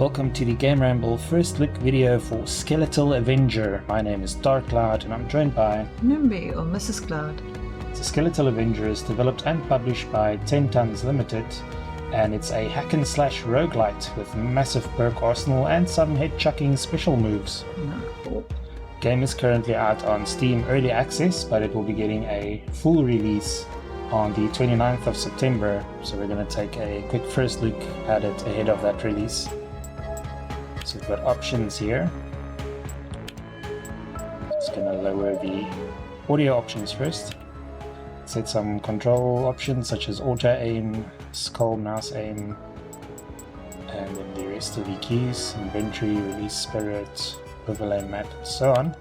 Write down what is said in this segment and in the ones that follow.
Welcome to the GAMERamble first look video for Skeletal Avenger. My name is Dark Cloud and I'm joined by Nimby or Mrs. Cloud. The Skeletal Avenger is developed and published by 10 Tons Limited, and it's a hack and slash roguelite with massive perk arsenal and some head-chucking special moves. Cool. Game is currently out on Steam Early Access, but it will be getting a full release on the 29th of September, so we're going to take a quick first look at it ahead of that release. So we've got options here. Just going to lower the audio options first. Set some control options such as auto aim, skull mouse aim, and then the rest of the keys, inventory, release spirit, overlay map, and so on.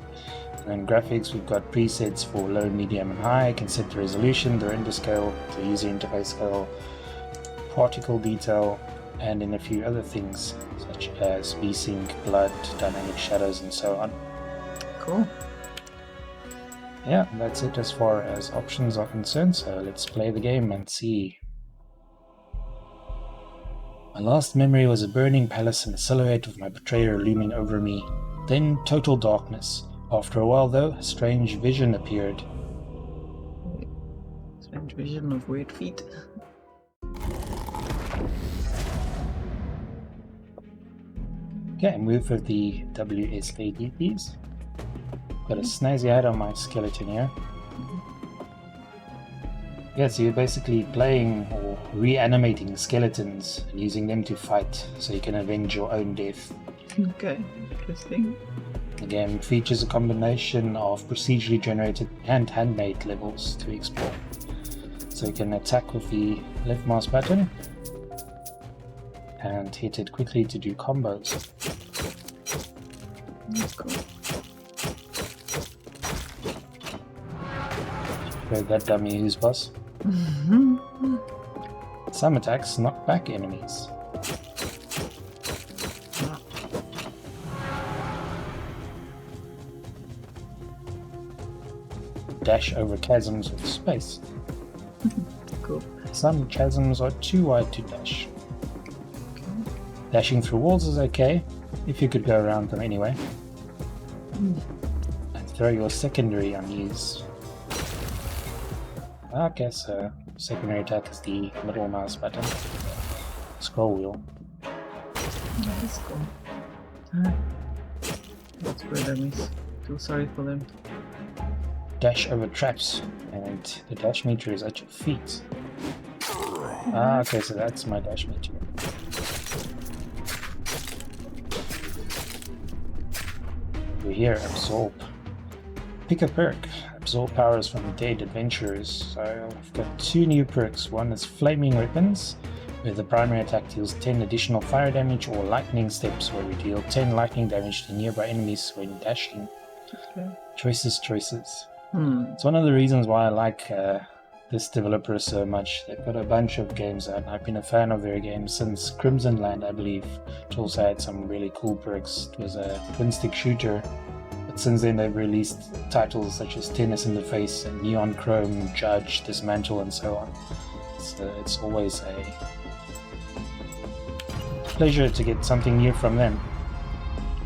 And then graphics, we've got presets for low, medium, and high. You can set the resolution, the render scale, the user interface scale, particle detail, and then a few other things such as VSync, blood, dynamic shadows, and so on. Cool. Yeah, that's it as far as options are concerned, so let's play the game and see. My last memory was a burning palace and a silhouette of my betrayer looming over me. Then total darkness. After a while though, a strange vision appeared. Strange vision of weird feet. Okay, move with the WSAD please. Got a snazzy head on my skeleton here. Yeah, so you're basically playing or reanimating skeletons and using them to fight so you can avenge your own death. Okay, interesting. The game features a combination of procedurally generated and handmade levels to explore. So you can attack with the left mouse button and hit it quickly to do combos. That's cool. Heard that dummy who's boss. Some attacks knock back enemies. Dash over chasms with space. Cool. Some chasms are too wide to dash. Dashing through walls is okay, if you could go around them anyway. And throw your secondary unused. Okay, so secondary attack is the middle mouse button. Scroll wheel. That's cool. That's where dummies. Feel sorry for them. Dash over traps, and the dash meter is at your feet. Okay, so that's my dash meter. Over here, absorb. Pick a perk. Absorb powers from dead adventurers. So I've got two new perks. One is Flaming Weapons, where the primary attack deals 10 additional fire damage, or Lightning Steps, where we deal 10 lightning damage to nearby enemies when dashing. Okay. Choices. It's one of the reasons why I like this developer so much. They've got a bunch of games out. I've been a fan of their games since Crimson Land, I believe. It also had some really cool perks. It was a twin-stick shooter. But since then they've released titles such as Tennis in the Face and Neon Chrome, Judge, Dismantle, and so on. It's always a pleasure to get something new from them.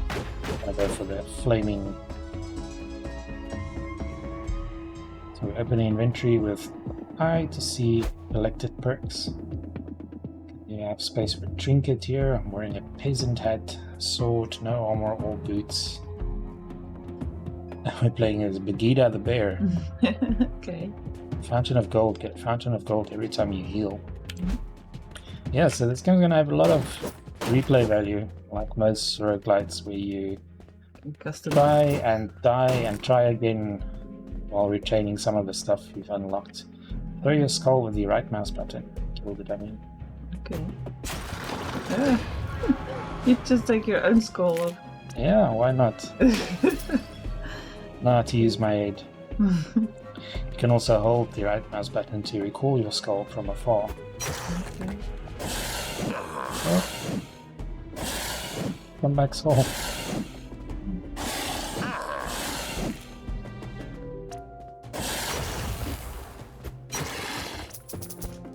I'm gonna go for the flaming. So we open the inventory with I to see elected perks. You have space for trinket here. I'm wearing a peasant hat, sword, no armor or boots. We're playing as Begida the bear. Okay. Fountain of Gold. Get a Fountain of Gold every time you heal. Yeah, so this game's gonna have a lot of replay value, like most roguelites, where you try and die and try again while retaining some of the stuff you've unlocked. Throw your skull with the right mouse button. Kill the dummy. Okay. You just take your own skull off. Yeah, why not? Now to use my aid. You can also hold the right mouse button to recall your skull from afar. Okay. Oh. Come back, soul.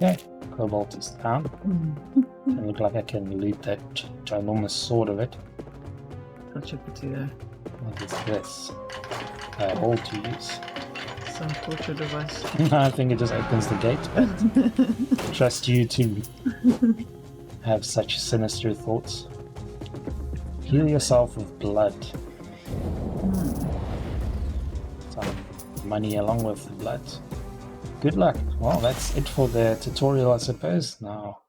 Okay, Cobalt is down. Doesn't look like I can loot that ginormous sword of it. Such a potato. What is this? A hole to use. Some torture device. I think it just opens the gate, but trust you to have such sinister thoughts. Heal yourself with blood. Some money along with the blood. Good luck. Well, that's it for the tutorial, I suppose. Now,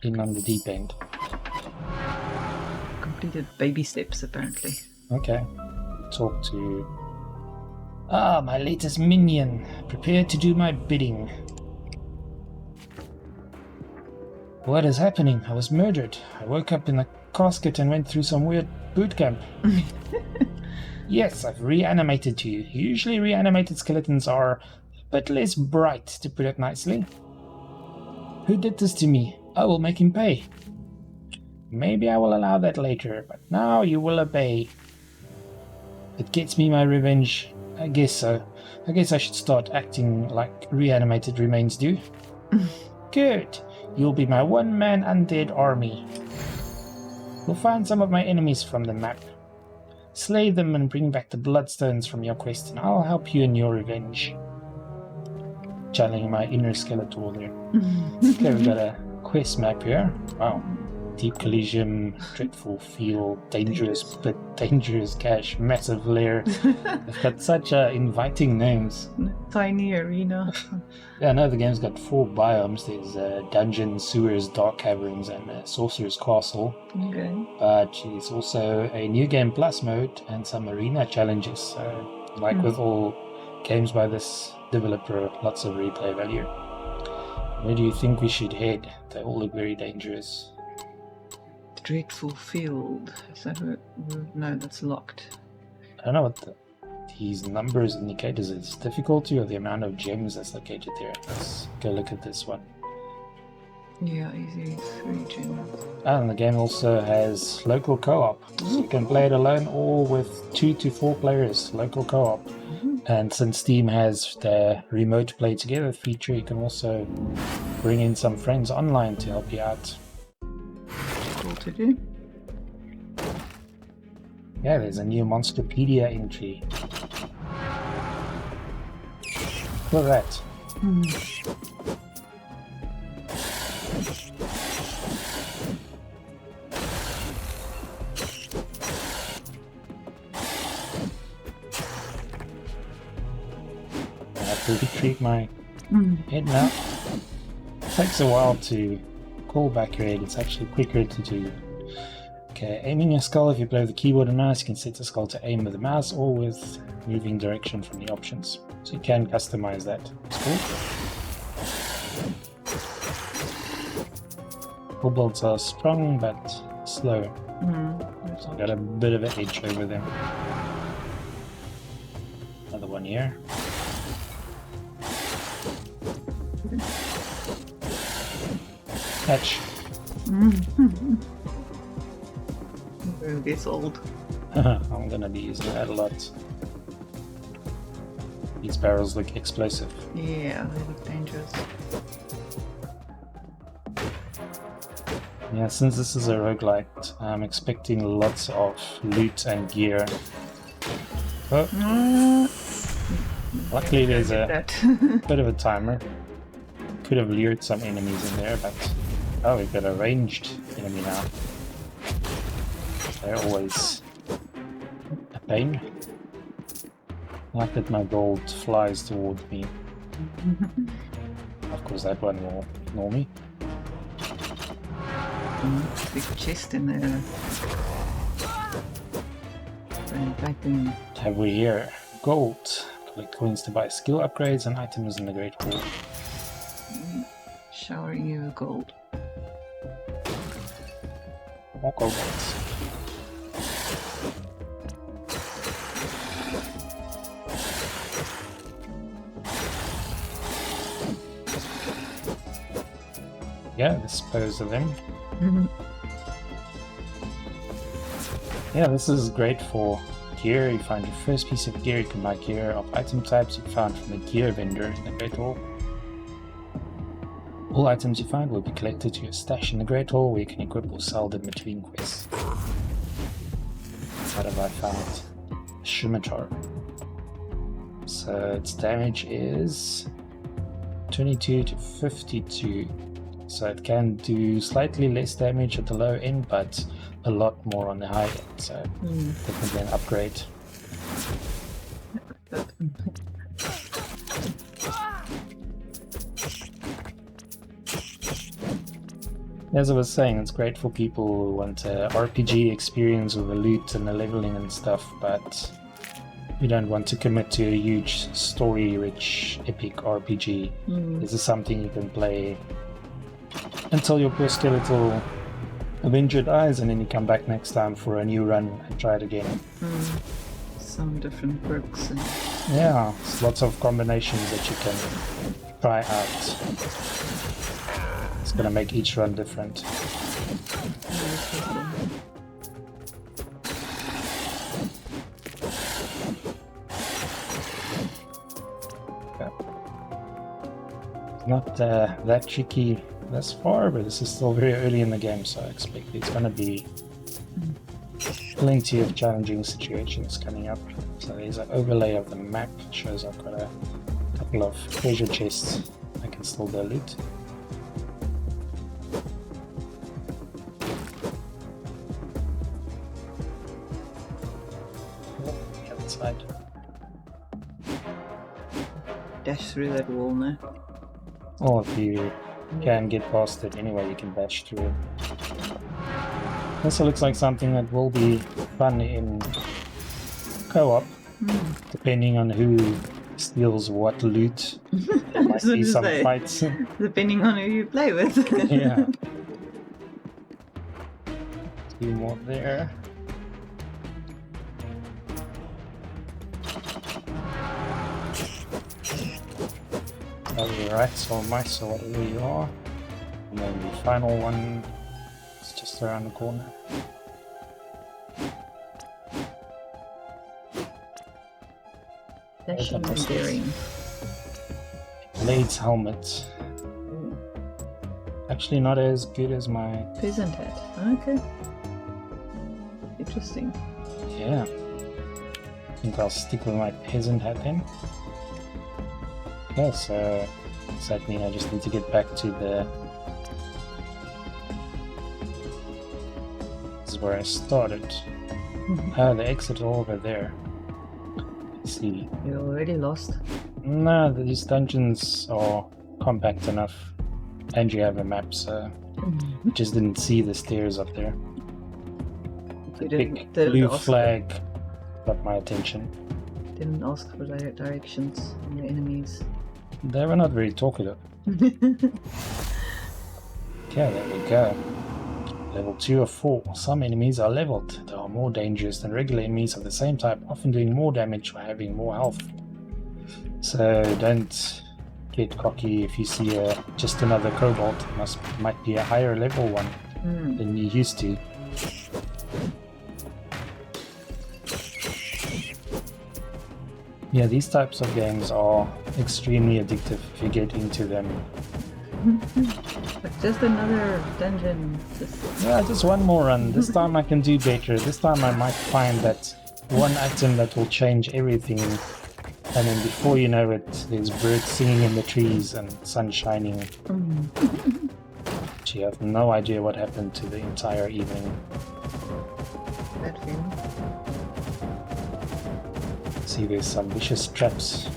in on the deep end. Completed baby steps, apparently. Okay. Talk to... Ah, my latest minion. Prepare to do my bidding. What is happening? I was murdered. I woke up in a casket and went through some weird boot camp. Yes, I've reanimated you. Usually reanimated skeletons are a bit less bright, to put it nicely. Who did this to me? I will make him pay. Maybe I will allow that later, but now you will obey. It gets me my revenge. I guess so. I guess I should start acting like reanimated remains do. Good. You'll be my one-man undead army. You'll find some of my enemies from the map. Slay them and bring back the bloodstones from your quest, and I'll help you in your revenge. Channeling my inner Skeletor there. Okay, we've got a quest map here. Wow. Deep Coliseum, Dreadful Field, Dangerous Pit, Dangerous Cache, Massive Lair. They've got such inviting names. Tiny arena. Yeah, no, the game's got 4 biomes. There's dungeons, sewers, dark caverns, and Sorcerer's Castle. Okay. But there's also a New Game Plus mode and some arena challenges. So, like with all games by this developer, lots of replay value. Where do you think we should head? They all look very dangerous. Dreadful Field. Is that no, that's locked. I don't know what these numbers indicate. Is it difficulty or the amount of gems that's located there? Let's go look at this one. Yeah, easy 3 gems. And the game also has local co-op. So you can play it alone or with 2 to 4 players, local co-op. And since Steam has the remote play together feature, you can also bring in some friends online to help you out. Cool to do. Yeah, there's a new Monsterpedia entry. Look at that. I have to retrieve my head now. It takes a while to call back your head, it's actually quicker to do. Okay, aiming your skull, if you play with the keyboard and mouse, you can set the skull to aim with the mouse or with moving direction from the options. So you can customize that. It's cool. Full bolts are strong but slow. So got a bit of an edge over them. Another one here. Catch. It gets old. I'm gonna be using that a lot. These barrels look explosive. Yeah, they look dangerous. Yeah, since this is a roguelite, I'm expecting lots of loot and gear. Oh, luckily there's a bit of a timer. Could have lured some enemies in there, but oh, we've got a ranged enemy now. They're always a pain. I like that my gold flies towards me. Of course, that one will ignore me. Big chest in there. Back in. Have we here? Gold. Collect coins to buy skill upgrades and items in the Great Hall. Showering you with gold. More gold bolts. Yeah, dispose of them. Yeah, this is great for gear. You find your first piece of gear, you can buy gear of item types you found from the gear vendor in the Great Hall. All items you find will be collected to your stash in the Great Hall, where you can equip or sell them between quests. What have I found? Scimitar. So its damage is 22 to 52. So it can do slightly less damage at the low end, but a lot more on the high end. So definitely an upgrade. As I was saying, it's great for people who want a RPG experience with the loot and the leveling and stuff, but you don't want to commit to a huge story-rich epic RPG. This is something you can play until your poor Skeletal Avenger dies, and then you come back next time for a new run and try it again. Some different perks and Yeah, there's lots of combinations that you can try out. It's gonna make each run different. Not that tricky thus far, but this is still very early in the game, so I expect it's gonna be plenty of challenging situations coming up. So there's an overlay of the map. It shows I've got a couple of treasure chests I can still go loot. The other side. dash through that wall now. Or if you can get past it anyway, you can dash through it. Also looks like something that will be fun in co-op, depending on who steals what loot. There might be some fights. Depending on who you play with. Yeah. Two more there. Right, or mice or whatever you are. And then the final one is just around the corner. Dashing and daring. Blade's helmet. Actually not as good as my... Peasant hat. Okay. Interesting. Yeah. I think I'll stick with my peasant hat then. Yeah, so does that mean I just need to get back to the... This is where I started. The exit over there. Let's see. You're already lost. No, these dungeons are compact enough. And you have a map, so you just didn't see the stairs up there. You Big blue flag got my attention. Didn't ask for directions on your enemies. They were not very talkative. Okay, there we go. Level 2 of 4. Some enemies are leveled. They are more dangerous than regular enemies of the same type, often doing more damage or having more health. So don't get cocky if you see just another kobold. Might be a higher level one than you used to. Yeah, these types of games are extremely addictive if you get into them. But just another dungeon. Yeah, just one more run. This time I can do better. This time I might find that one item that will change everything. And then before you know it, there's birds singing in the trees and sun shining. But you have no idea what happened to the entire evening. That feeling. See, there's some vicious traps.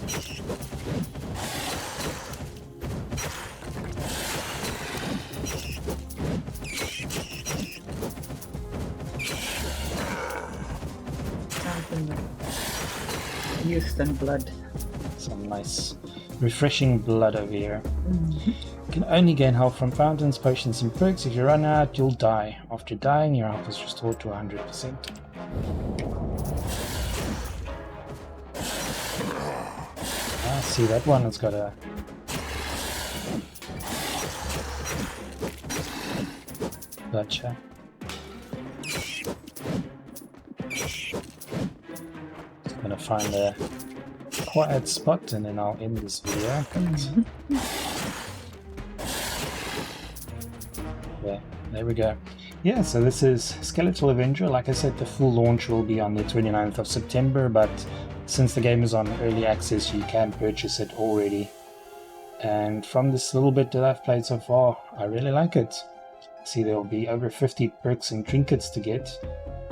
Youth and blood. Some nice, refreshing blood over here. You can only gain health from fountains, potions, and perks. If you run out, you'll die. After dying, your health is restored to 100%. Ah, see, that one has got a... Gotcha. Gonna find a quiet spot and then I'll end this video. Yeah, there we go. Yeah, so this is Skeletal Avenger. Like I said, the full launch will be on the 29th of September, but since the game is on early access, you can purchase it already. And from this little bit that I've played so far, I really like it. See, there will be over 50 perks and trinkets to get,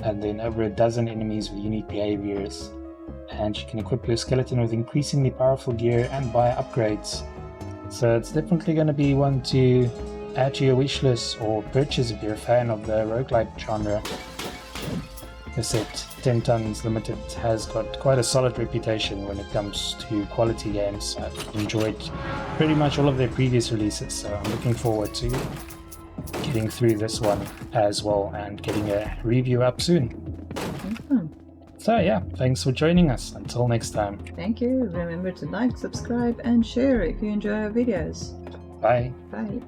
and then over a dozen enemies with unique behaviors. And you can equip your skeleton with increasingly powerful gear and buy upgrades. So it's definitely going to be one to add to your wishlist or purchase if you're a fan of the roguelite genre. The set 10 Tons Limited has got quite a solid reputation when it comes to quality games. I've enjoyed pretty much all of their previous releases, so I'm looking forward to getting through this one as well and getting a review up soon. So yeah, thanks for joining us. Until next time. Thank you. Remember to like, subscribe, and share if you enjoy our videos. Bye. Bye.